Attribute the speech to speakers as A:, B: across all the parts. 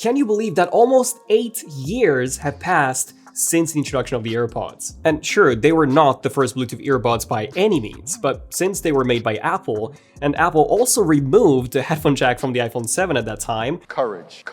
A: Can you believe that almost 8 years have passed since the introduction of the AirPods? And sure, they were not the first Bluetooth earbuds by any means, but since they were made by Apple, and Apple also removed the headphone jack from the iPhone 7 at that time, courage.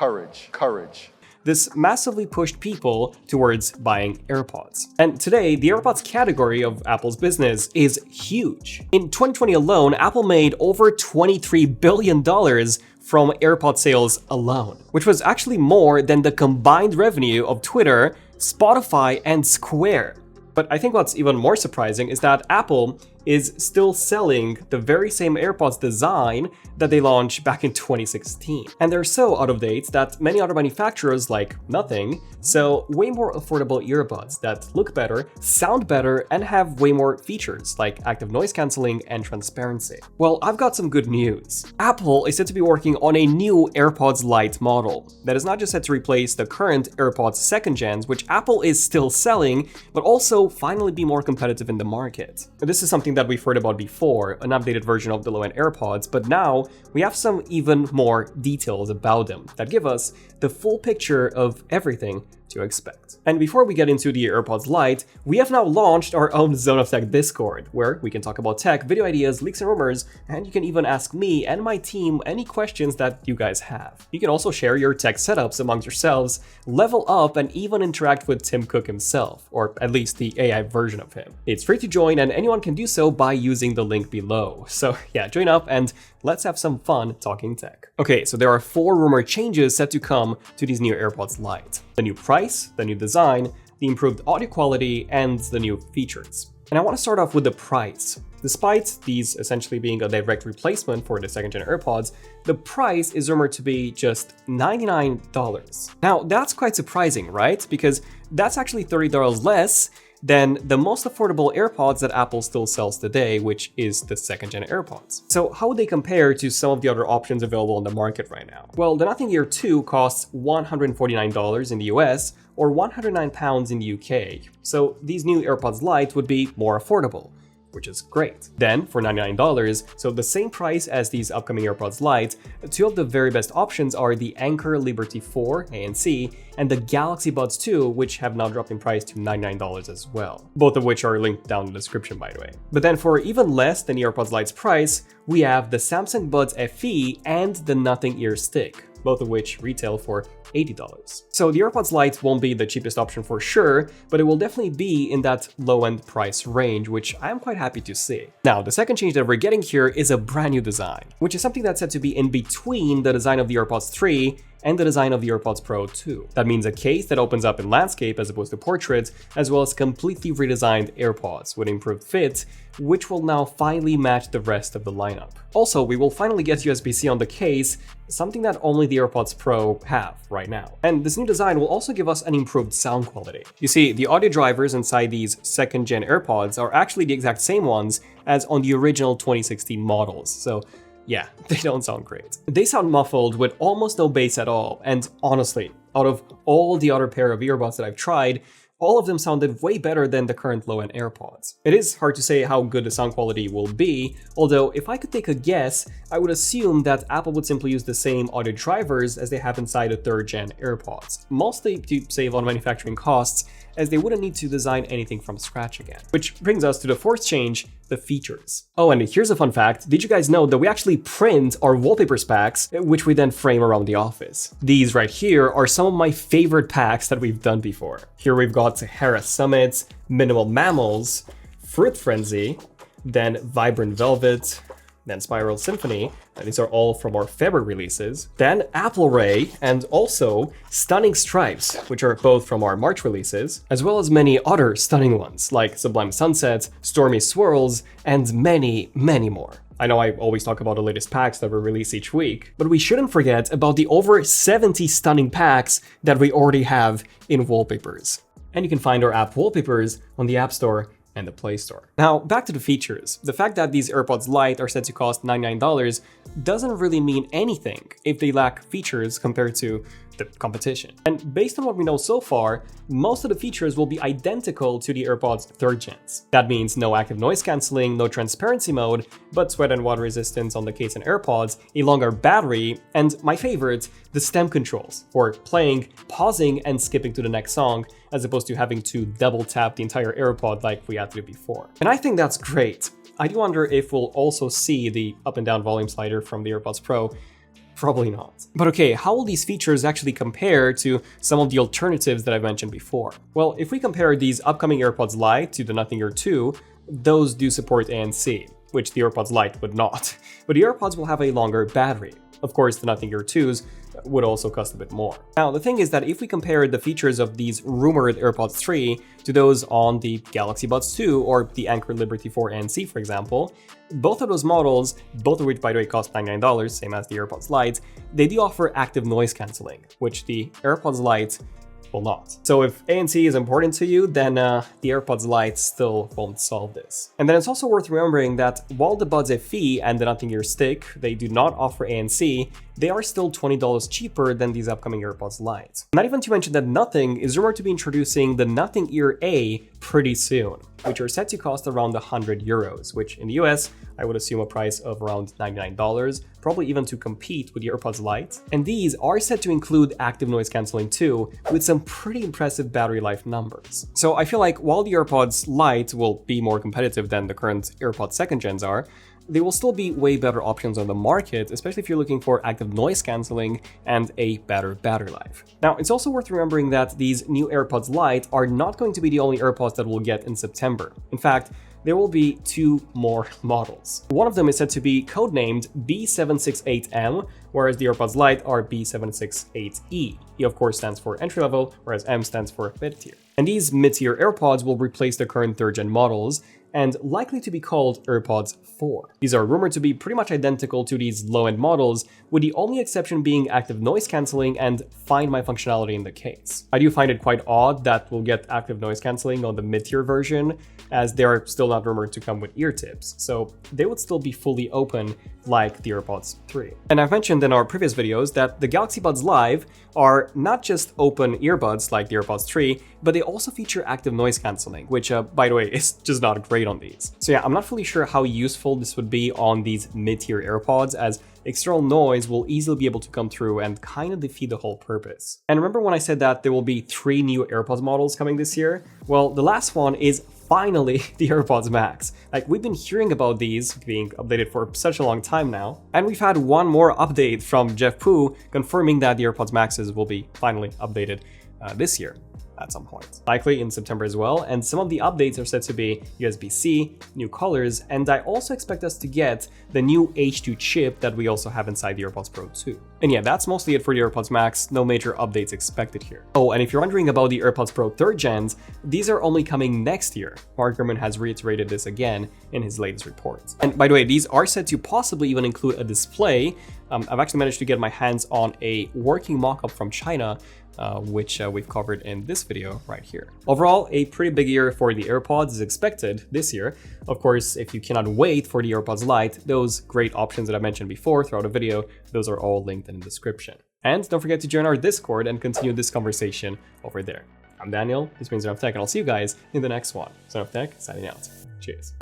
A: This massively pushed people towards buying AirPods. And today, the AirPods category of Apple's business is huge. In 2020 alone, Apple made over $23 billion from AirPod sales alone, which was actually more than the combined revenue of Twitter, Spotify, and Square. But I think what's even more surprising is that Apple is still selling the very same AirPods design that they launched back in 2016. And they're so out of date that many other manufacturers, like Nothing, sell way more affordable earbuds that look better, sound better, and have way more features like active noise cancelling and transparency. Well, I've got some good news. Apple is said to be working on a new AirPods Lite model that is not just set to replace the current AirPods 2nd gens, which Apple is still selling, but also finally be more competitive in the market. This is something that we've heard about before, an updated version of the low-end AirPods, but now we have some even more details about them that give us the full picture of everything to expect. And before we get into the AirPods Lite, we have now launched our own Zone of Tech Discord, where we can talk about tech, video ideas, leaks and rumors, and you can even ask me and my team any questions that you guys have. You can also share your tech setups amongst yourselves, level up, and even interact with Tim Cook himself, or at least the AI version of him. It's free to join, and anyone can do so by using the link below. So yeah, join up and let's have some fun talking tech. Okay, so there are 4 rumored changes set to come to these new AirPods Lite. The new price, the new design, the improved audio quality, and the new features. And I want to start off with the price. Despite these essentially being a direct replacement for the 2nd-gen AirPods, the price is rumored to be just $99. Now, that's quite surprising, right? Because that's actually $30 less than the most affordable AirPods that Apple still sells today, which is the 2nd-gen AirPods. So how would they compare to some of the other options available on the market right now? Well, the Nothing Ear 2 costs $149 in the US or £109 in the UK. So these new AirPods Lite would be more affordable, which is great. Then, for $99, so the same price as these upcoming AirPods Lite, 2 of the very best options are the Anker Liberty 4 ANC and the Galaxy Buds 2, which have now dropped in price to $99 as well. Both of which are linked down in the description, by the way. But then for even less than the AirPods Lite's price, we have the Samsung Buds FE and the Nothing Ear Stick, both of which retail for $80. So the AirPods Lite won't be the cheapest option for sure, but it will definitely be in that low-end price range, which I am quite happy to see. Now, the second change that we're getting here is a brand new design, which is something that's said to be in between the design of the AirPods 3 and the design of the AirPods Pro 2. That means a case that opens up in landscape as opposed to portrait, as well as completely redesigned AirPods with improved fit, which will now finally match the rest of the lineup. Also, we will finally get USB-C on the case, something that only the AirPods Pro have right now. And this new design will also give us an improved sound quality. You see, the audio drivers inside these 2nd-gen AirPods are actually the exact same ones as on the original 2016 models, so yeah, they don't sound great. They sound muffled with almost no bass at all, and honestly, out of all the other pair of earbuds that I've tried, all of them sounded way better than the current low-end AirPods. It is hard to say how good the sound quality will be, although if I could take a guess, I would assume that Apple would simply use the same audio drivers as they have inside the 3rd-gen AirPods, mostly to save on manufacturing costs, as they wouldn't need to design anything from scratch again. Which brings us to the 4th change, the features. Oh, and here's a fun fact. Did you guys know that we actually print our wallpapers packs, which we then frame around the office? These right here are some of my favorite packs that we've done before. Here we've got Sahara Summits, Minimal Mammals, Fruit Frenzy, then Vibrant Velvet, then Spiral Symphony. These are all from our February releases. Then Apple Ray, and also Stunning Stripes, which are both from our March releases, as well as many other stunning ones like Sublime Sunset, Stormy Swirls, and many, many more. I know I always talk about the latest packs that we release each week, but we shouldn't forget about the over 70 stunning packs that we already have in wallpapers. And you can find our app wallpapers on the App Store and the Play Store. Now, back to the features. The fact that these AirPods Lite are set to cost $99 doesn't really mean anything if they lack features compared to the competition. And based on what we know so far, most of the features will be identical to the AirPods 3rd gens. That means no active noise cancelling, no transparency mode, but sweat and water resistance on the case and AirPods, a longer battery, and my favorite, the stem controls for playing, pausing, and skipping to the next song, as opposed to having to double tap the entire AirPod like we had to do before. And I think that's great. I do wonder if we'll also see the up and down volume slider from the AirPods Pro. Probably not. But okay, how will these features actually compare to some of the alternatives that I've mentioned before? Well, if we compare these upcoming AirPods Lite to the Nothing Ear 2, those do support ANC, which the AirPods Lite would not. But the AirPods will have a longer battery. Of course, the Nothing Ear 2s would also cost a bit more. Now, the thing is that if we compare the features of these rumored AirPods 3 to those on the Galaxy Buds 2 or the Anker Liberty 4 ANC, for example, both of those models, both of which, by the way, cost $99, same as the AirPods Lite, they do offer active noise cancelling, which the AirPods Lite will not. So if ANC is important to you, then the AirPods Lite still won't solve this. And then it's also worth remembering that while the Buds FE and the Nothing Ear Stick, they do not offer ANC, they are still $20 cheaper than these upcoming AirPods Lite. Not even to mention that Nothing is rumored to be introducing the Nothing Ear A pretty soon, which are set to cost around 100 euros, which in the US, I would assume a price of around $99, probably even to compete with the AirPods Lite. And these are set to include active noise cancelling too, with some pretty impressive battery life numbers. So I feel like while the AirPods Lite will be more competitive than the current AirPods 2nd gens are, they will still be way better options on the market, especially if you're looking for active noise cancelling and a better battery life. Now, it's also worth remembering that these new AirPods Lite are not going to be the only AirPods that we'll get in September. In fact, there will be 2 more models. One of them is said to be codenamed B768M, whereas the AirPods Lite are B768E. E, of course, stands for entry level, whereas M stands for mid-tier. And these mid-tier AirPods will replace the current 3rd gen models, and likely to be called AirPods 4. These are rumored to be pretty much identical to these low-end models, with the only exception being active noise cancelling and Find My functionality in the case. I do find it quite odd that we'll get active noise cancelling on the mid-tier version, as they are still not rumored to come with ear tips, so they would still be fully open like the AirPods 3. And I've mentioned in our previous videos that the Galaxy Buds Live are not just open earbuds like the AirPods 3, but they also feature active noise cancelling, which, by the way, is just not great on these. So yeah, I'm not fully sure how useful this would be on these mid-tier AirPods, as external noise will easily be able to come through and kind of defeat the whole purpose. And remember when I said that there will be 3 new AirPods models coming this year? Well, the last one is finally the AirPods Max. Like, we've been hearing about these being updated for such a long time now, and we've had one more update from Jeff Poo confirming that the AirPods Maxes will be finally updated this year at some point, likely in September as well. And some of the updates are said to be USB-C, new colors, and I also expect us to get the new H2 chip that we also have inside the AirPods Pro 2. And yeah, that's mostly it for the AirPods Max, no major updates expected here. Oh, and if you're wondering about the AirPods Pro 3rd gens, these are only coming next year. Mark Gurman has reiterated this again in his latest report. And by the way, these are said to possibly even include a display. I've actually managed to get my hands on a working mock-up from China, which we've covered in this video right here. Overall, a pretty big year for the AirPods is expected this year. Of course, if you cannot wait for the AirPods Lite, those great options that I mentioned before throughout the video, those are all linked in the description. And don't forget to join our Discord and continue this conversation over there. I'm Daniel, this means ZONEofTECH, and I'll see you guys in the next one. ZONEofTECH, signing out. Cheers.